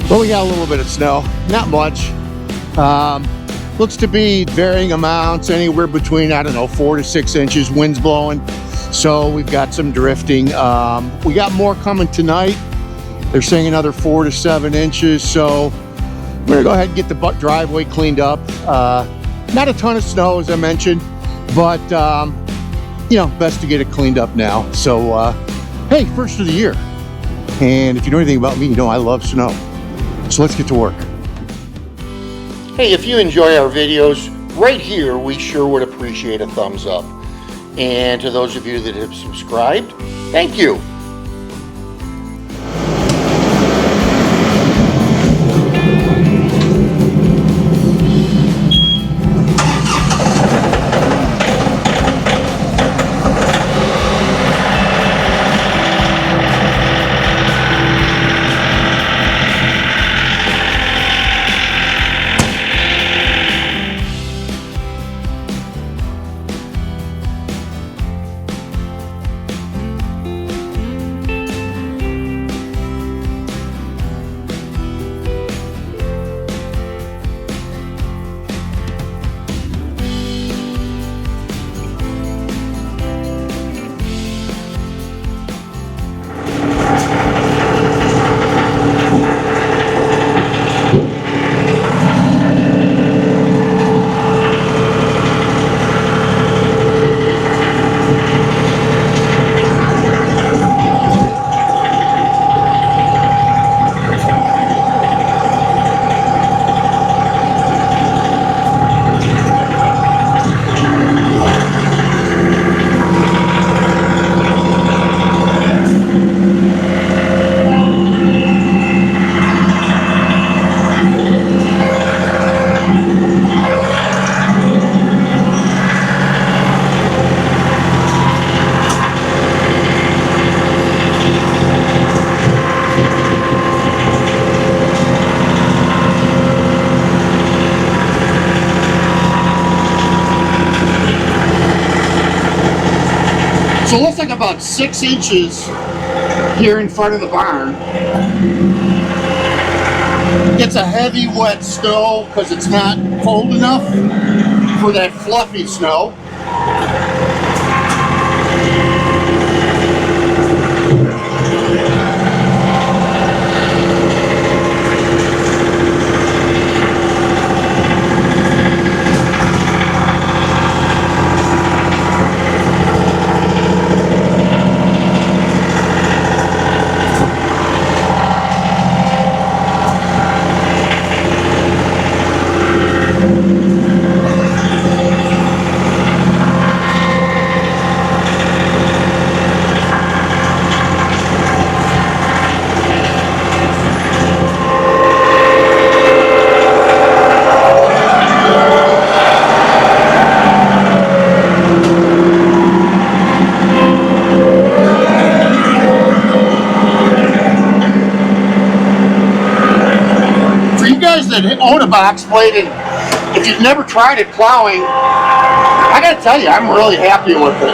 Well, we got a little bit of snow, not much. Looks to be varying amounts, anywhere between, I don't know, 4 to 6 inches, winds blowing. So we've got some drifting. We got more coming tonight. They're saying another 4 to 7 inches. So we're gonna go ahead and get the driveway cleaned up. Not a ton of snow, as I mentioned, but you know, best to get it cleaned up now. So hey, first of the year. And if you know anything about me, you know I love snow. So let's get to work. Hey, if you enjoy our videos, right here, we sure would appreciate a thumbs up. And to those of you that have subscribed, thank you. So it looks like about 6 inches here in front of the barn. It's a heavy wet snow because it's not cold enough for that fluffy snow. That own a box blade, and if you've never tried it plowing, I gotta tell you, I'm really happy with it.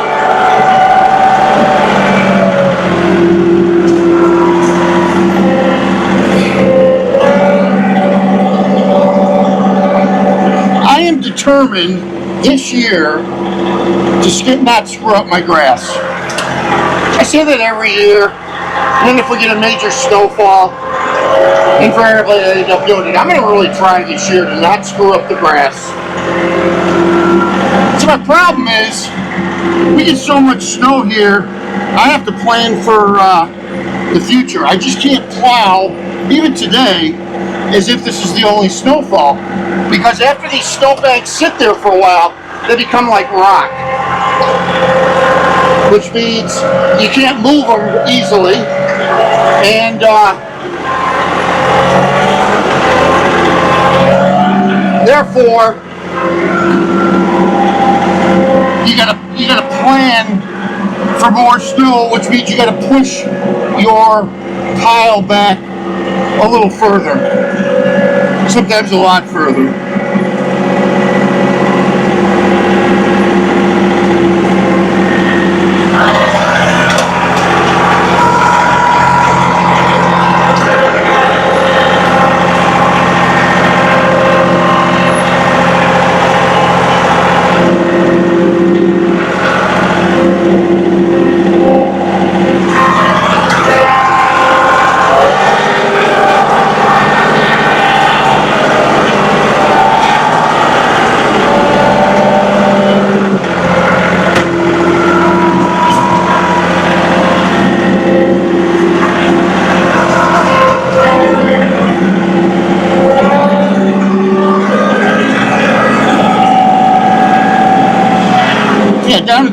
I am determined this year to not screw up my grass. I say that every year, and then if we get a major snowfall, invariably I end up doing it. I'm going to really try this year to not screw up the grass. So my problem is, we get so much snow here, I have to plan for the future. I just can't plow, even today, as if this is the only snowfall. Because after these snowbanks sit there for a while, they become like rock. Which means you can't move them easily. And therefore, you gotta plan for more snow, which means you gotta push your pile back a little further, sometimes a lot further.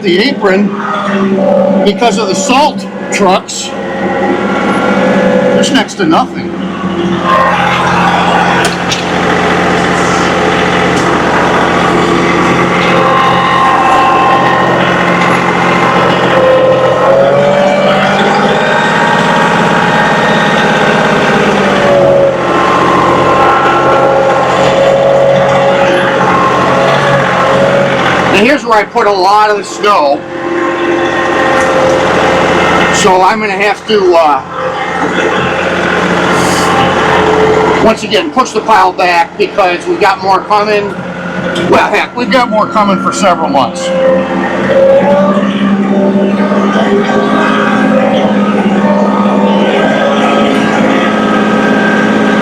of the apron, because of the salt trucks, there's next to nothing. Here's where I put a lot of the snow, so I'm going to have to once again push the pile back because we've got more coming. Well, heck, we've got more coming for several months.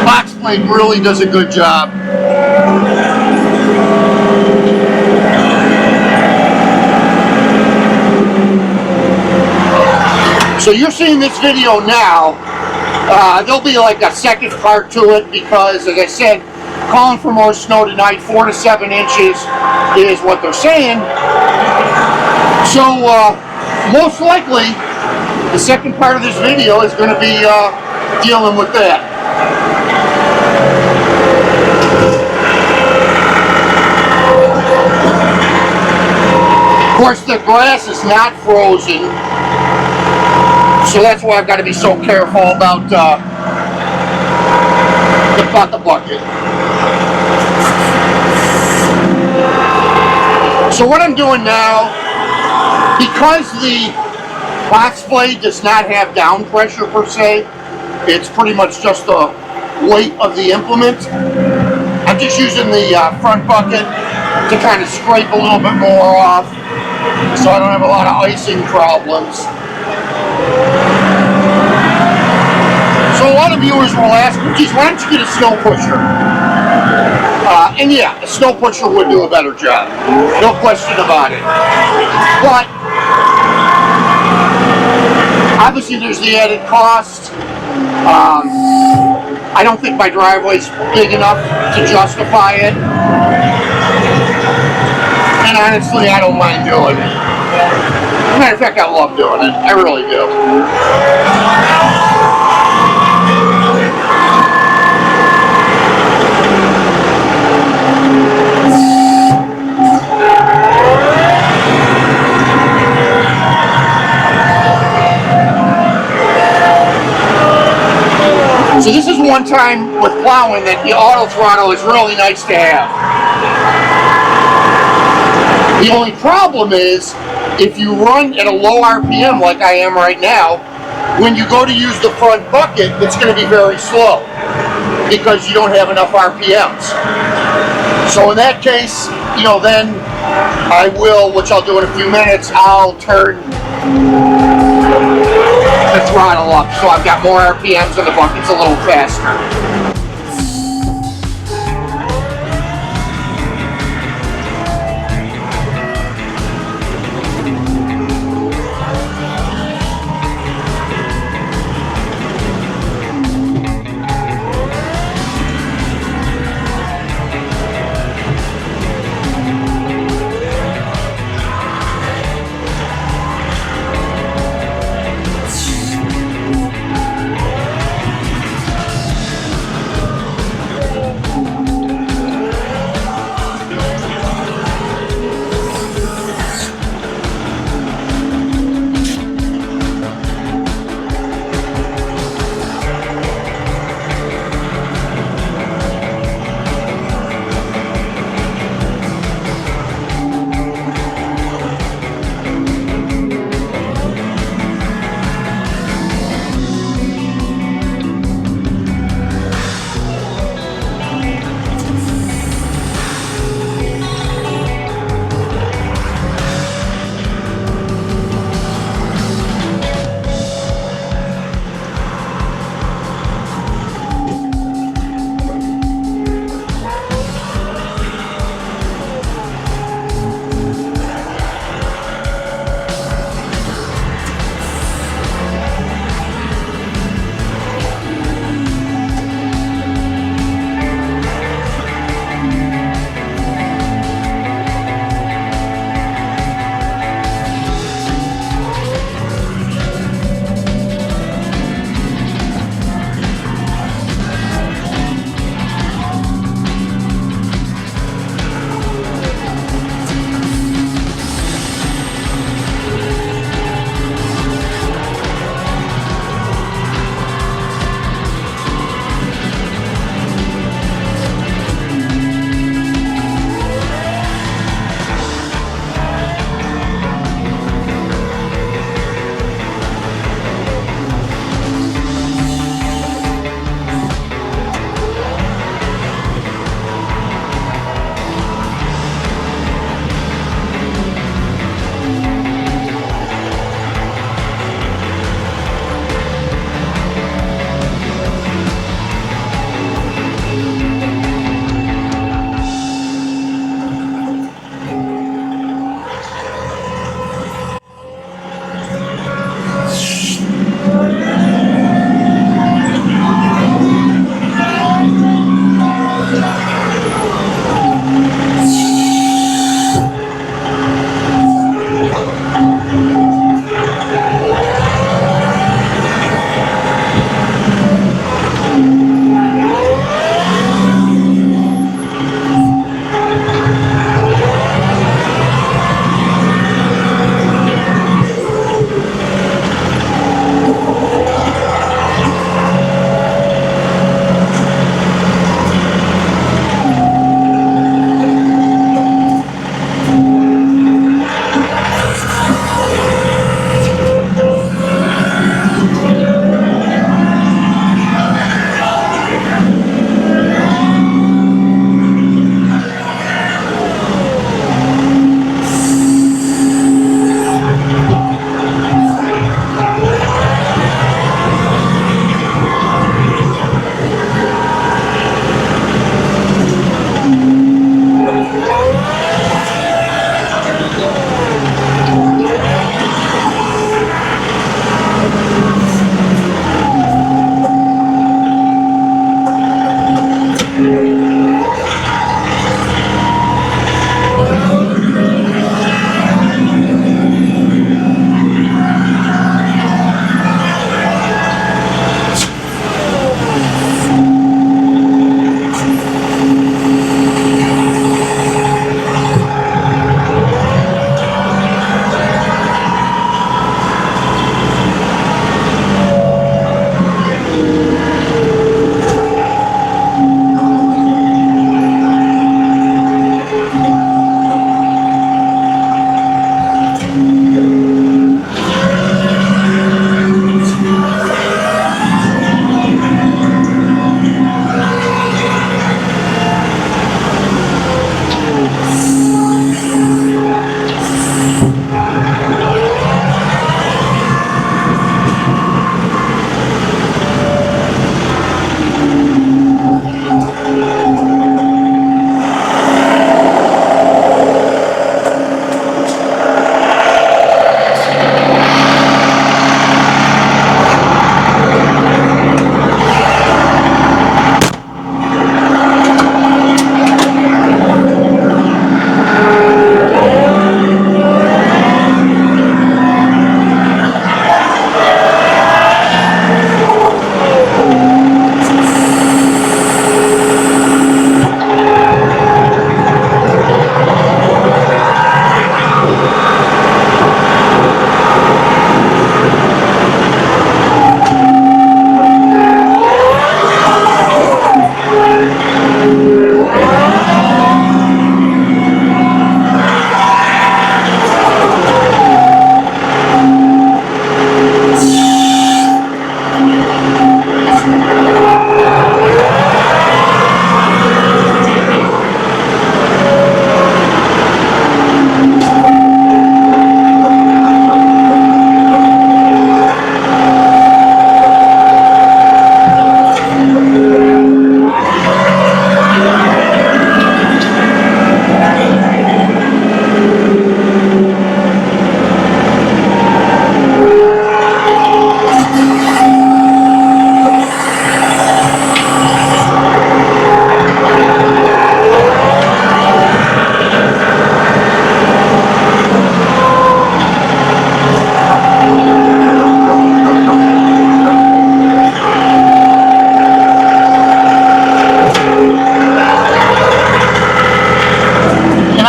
Box blade really does a good job. So you're seeing this video now. There'll be like a second part to it because, as I said, calling for more snow tonight. 4 to 7 inches is what they're saying. So most likely, the second part of this video is going to be dealing with that. Of course, the grass is not frozen. So that's why I've got to be so careful about the bucket. So what I'm doing now, because the box blade does not have down pressure per se, it's pretty much just the weight of the implement. I'm just using the front bucket to kind of scrape a little bit more off so I don't have a lot of icing problems. So a lot of viewers will ask, geez, why don't you get a snow pusher? And yeah, a snow pusher would do a better job. No question about it. But obviously there's the added cost. I don't think my driveway's big enough to justify it. And honestly, I don't mind doing it. As a matter of fact, I love doing it. I really do. So this is one time with plowing that the auto throttle is really nice to have. The only problem is, if you run at a low RPM like I am right now, when you go to use the front bucket, it's going to be very slow because you don't have enough RPMs. So in that case, you know, then I will, which I'll do in a few minutes, I'll turn the throttle up so I've got more RPMs and the bucket's a little faster.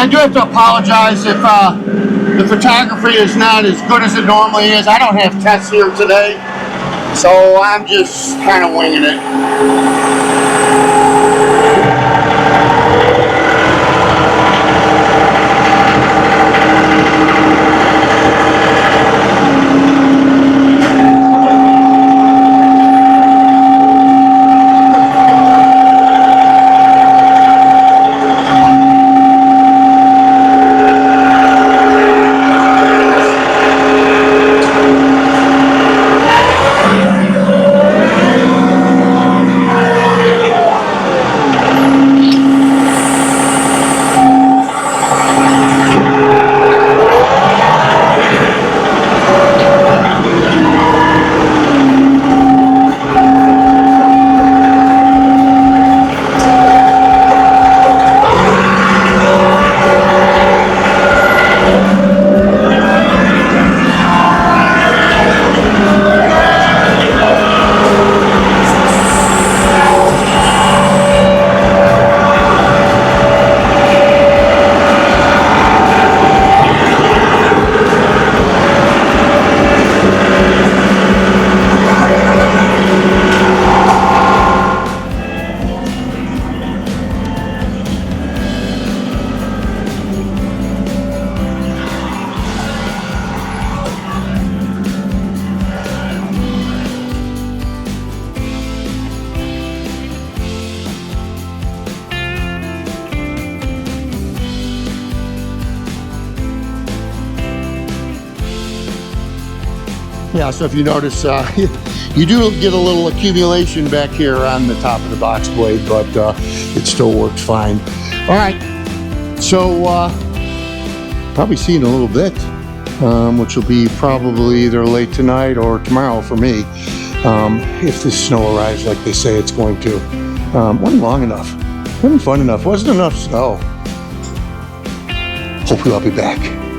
I do have to apologize if the photography is not as good as it normally is. I don't have tests here today, so I'm just kind of winging it. Yeah, so if you notice, you do get a little accumulation back here on the top of the box blade, but it still works fine. All right, so probably see you in a little bit, which will be probably either late tonight or tomorrow for me, if the snow arrives like they say it's going to. Wasn't long enough, wasn't fun enough, wasn't enough snow. Hopefully I'll be back.